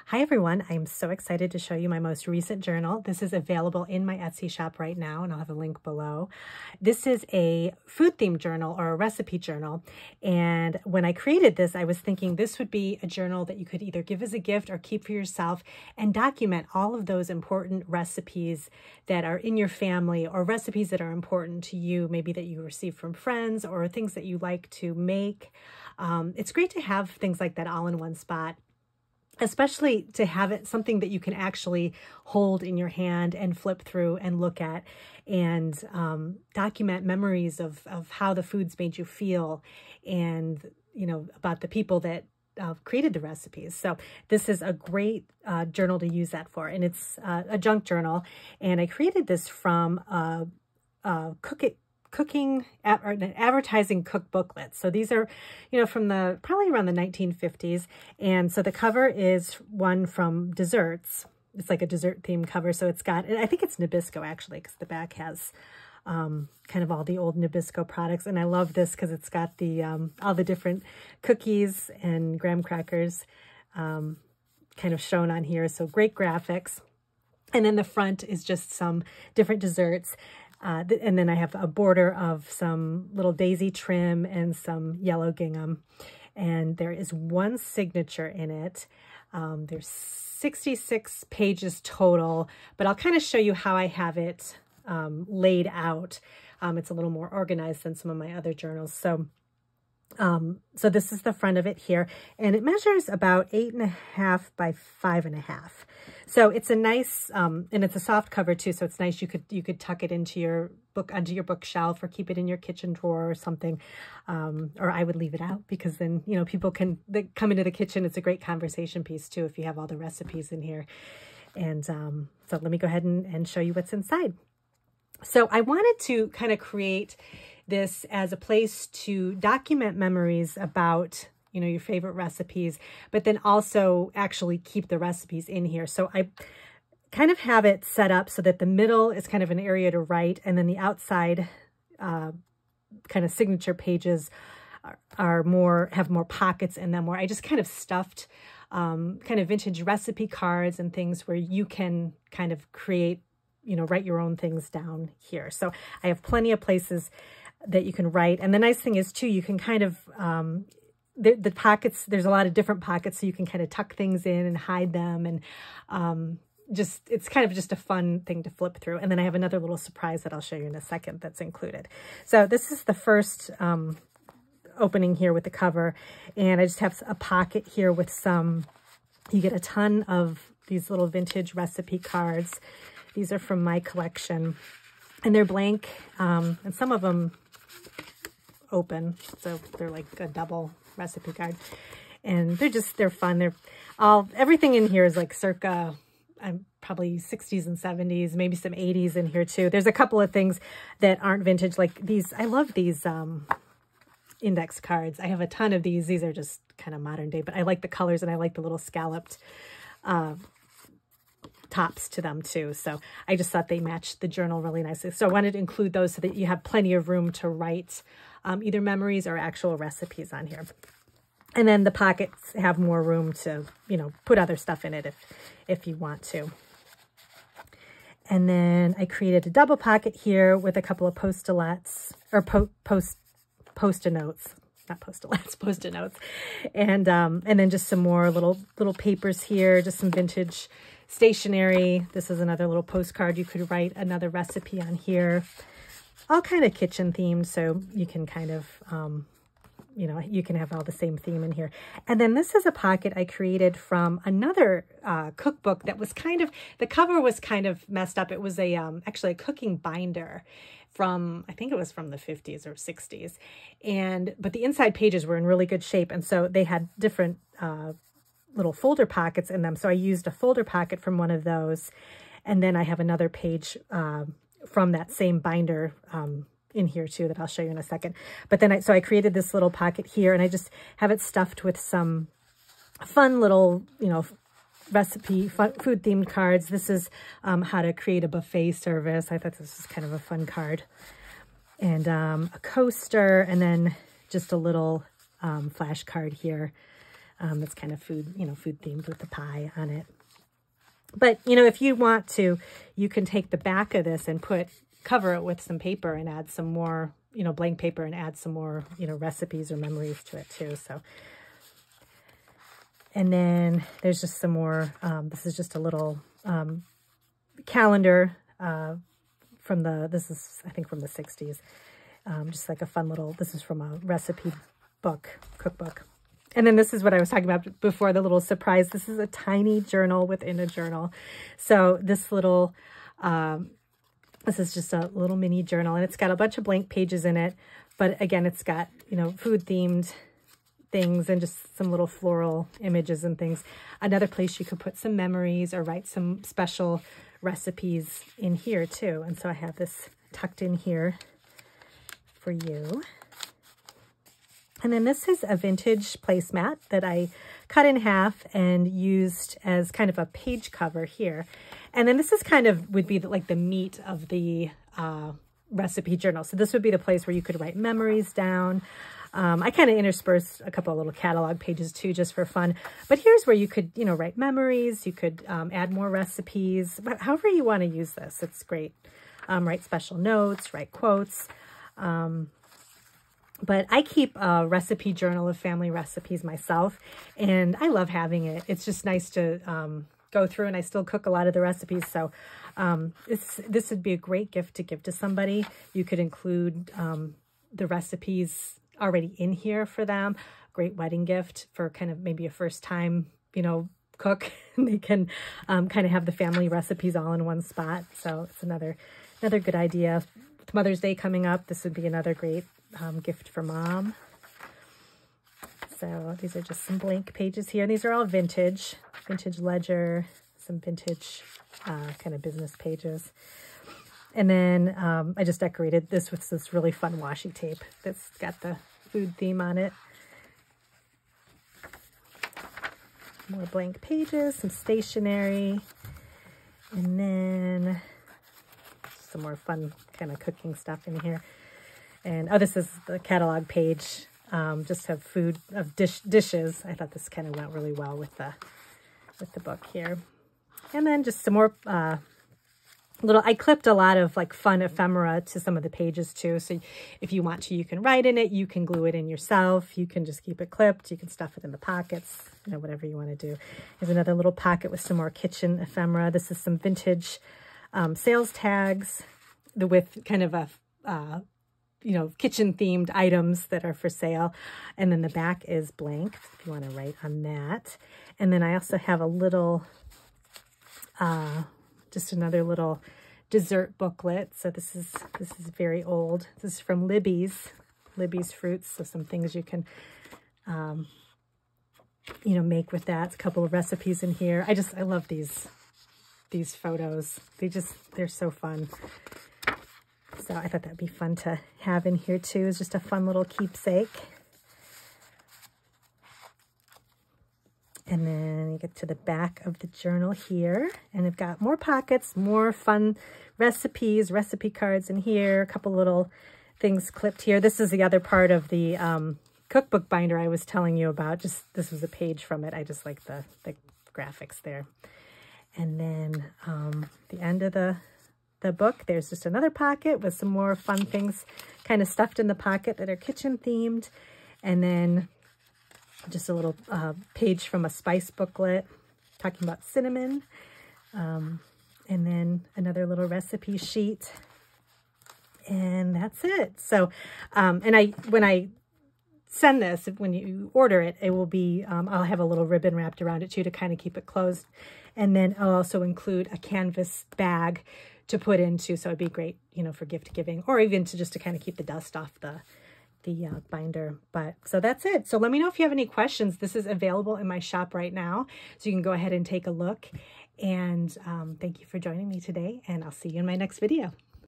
Hi everyone, I'm so excited to show you my most recent journal. This is available in my Etsy shop right now, and I'll have a link below. This is a food themed journal or a recipe journal, and when I created this, I was thinking this would be a journal that you could either give as a gift or keep for yourself and document all of those important recipes that are in your family or recipes that are important to you, maybe that you receive from friends or things that you like to make. It's great to have things like that all in one spot, especially to have it something that you can actually hold in your hand and flip through and look at and document memories of how the foods made you feel and, you know, about the people that created the recipes. So this is a great journal to use that for. And it's a junk journal. And I created this from cooking or an advertising cook booklet. So these are, you know, from probably around the 1950s. And so the cover is one from desserts. It's like a dessert themed cover. So it's got, I think it's Nabisco actually, because the back has kind of all the old Nabisco products. And I love this because it's got the all the different cookies and graham crackers kind of shown on here. So great graphics. And then the front is just some different desserts. And then I have a border of some little daisy trim and some yellow gingham. And there is one signature in it. There's 66 pages total, but I'll kind of show you how I have it laid out. It's a little more organized than some of my other journals. So this is the front of it here, and it measures about 8.5 by 5.5. So it's a nice, and it's a soft cover too. So it's nice. You could tuck it into your onto your bookshelf, or keep it in your kitchen drawer or something. Or I would leave it out because then, you know, people can come into the kitchen. It's a great conversation piece too, if you have all the recipes in here. And so let me go ahead and show you what's inside. So I wanted to kind of create this as a place to document memories about, you know, your favorite recipes, but then also actually keep the recipes in here. So I kind of have it set up so that the middle is kind of an area to write, and then the outside kind of signature pages have more pockets in them, where I just kind of stuffed kind of vintage recipe cards and things where you can kind of create, you know, write your own things down here. So I have plenty of places that you can write. And the nice thing is too, you can kind of, the pockets, there's a lot of different pockets, so you can kind of tuck things in and hide them. And it's kind of just a fun thing to flip through. And then I have another little surprise that I'll show you in a second that's included. So this is the first opening here with the cover. And I just have a pocket here with you get a ton of these little vintage recipe cards. These are from my collection, and they're blank, and some of them open, so they're like a double recipe card, and they're fun. Everything in here is like circa probably 60s and 70s, maybe some 80s in here too. There's a couple of things that aren't vintage, like these. I love these index cards. I have a ton of these. These are just kind of modern day, but I like the colors, and I like the little scalloped tops to them too. So I just thought they matched the journal really nicely. So I wanted to include those so that you have plenty of room to write either memories or actual recipes on here. And then the pockets have more room to, you know, put other stuff in it if you want to. And then I created a double pocket here with a couple of post-it-notes, or post-it notes. Not post-it-notes, post-it notes. And then just some more little papers here, just some vintage stationery. This is another little postcard. You could write another recipe on here. All kind of kitchen themed, so you can kind of, you know, you can have all the same theme in here. And then this is a pocket I created from another cookbook that was kind of, the cover was kind of messed up. It was actually a cooking binder from, I think it was from the 50s or 60s. But the inside pages were in really good shape. And so they had different little folder pockets in them. So I used a folder pocket from one of those. And then I have another page from that same binder in here too that I'll show you in a second. But then I created this little pocket here, and I just have it stuffed with some fun little, you know, recipe, food themed cards. This is how to create a buffet service. I thought this was kind of a fun card. And a coaster, and then just a little flashcard here It's kind of food, food themed with the pie on it. But, if you want to, you can take the back of this and cover it with some paper and add some more, blank paper and add some more, recipes or memories to it too. So, and then there's just some more, this is just a little calendar this is, I think, from the 60s. Just like a fun little, this is from a recipe book, cookbook. And then this is what I was talking about before, the little surprise. This is a tiny journal within a journal. So this little, this is just a little mini journal, and it's got a bunch of blank pages in it. But again, it's got, food themed things and just some little floral images and things. Another place you could put some memories or write some special recipes in here too. And so I have this tucked in here for you. And then this is a vintage placemat that I cut in half and used as kind of a page cover here. And then this is would be like the meat of the recipe journal. So this would be the place where you could write memories down. I kind of interspersed a couple of little catalog pages too, just for fun. But here's where you could, write memories. You could add more recipes, however you want to use this. It's great. Write special notes, write quotes. But I keep a recipe journal of family recipes myself, and I love having it. It's just nice to go through, and I still cook a lot of the recipes. So this would be a great gift to give to somebody. You could include the recipes already in here for them. Great wedding gift for kind of maybe a first time, cook. They can kind of have the family recipes all in one spot. So it's another good idea. With Mother's Day coming up, this would be another great gift for mom. So these are just some blank pages here. And these are all vintage ledger, some vintage kind of business pages. And then I just decorated this with this really fun washi tape that's got the food theme on it. More blank pages, some stationery, and then some more fun kind of cooking stuff in here. And oh, this is the catalog page. Just have food of dishes. I thought this kind of went really well with the book here. And then just some more I clipped a lot of like fun ephemera to some of the pages too. So if you want to, you can write in it. You can glue it in yourself. You can just keep it clipped. You can stuff it in the pockets, whatever you want to do. There's another little pocket with some more kitchen ephemera. This is some vintage sales tags with kind of a, kitchen themed items that are for sale. And then the back is blank if you want to write on that. And then I also have a little, just another little dessert booklet. So this is very old. This is from Libby's Fruits. So some things you can, make with that. It's a couple of recipes in here. I love these photos. They're so fun. So I thought that'd be fun to have in here too. It's just a fun little keepsake. And then you get to the back of the journal here, and I've got more pockets, more fun recipes, recipe cards in here, a couple little things clipped here. This is the other part of the cookbook binder I was telling you about. This was a page from it. I just like the graphics there. And then the end of the book, there's just another pocket with some more fun things kind of stuffed in the pocket that are kitchen themed. And then just a little page from a spice booklet talking about cinnamon. And then another little recipe sheet. And that's it. So, and when I send this, when you order it, it will be, I'll have a little ribbon wrapped around it too to kind of keep it closed. And then I'll also include a canvas bag to put into, so it'd be great, for gift giving, or even to kind of keep the dust off the binder. But so that's it. So let me know if you have any questions. This is available in my shop right now, so you can go ahead and take a look. And thank you for joining me today, and I'll see you in my next video.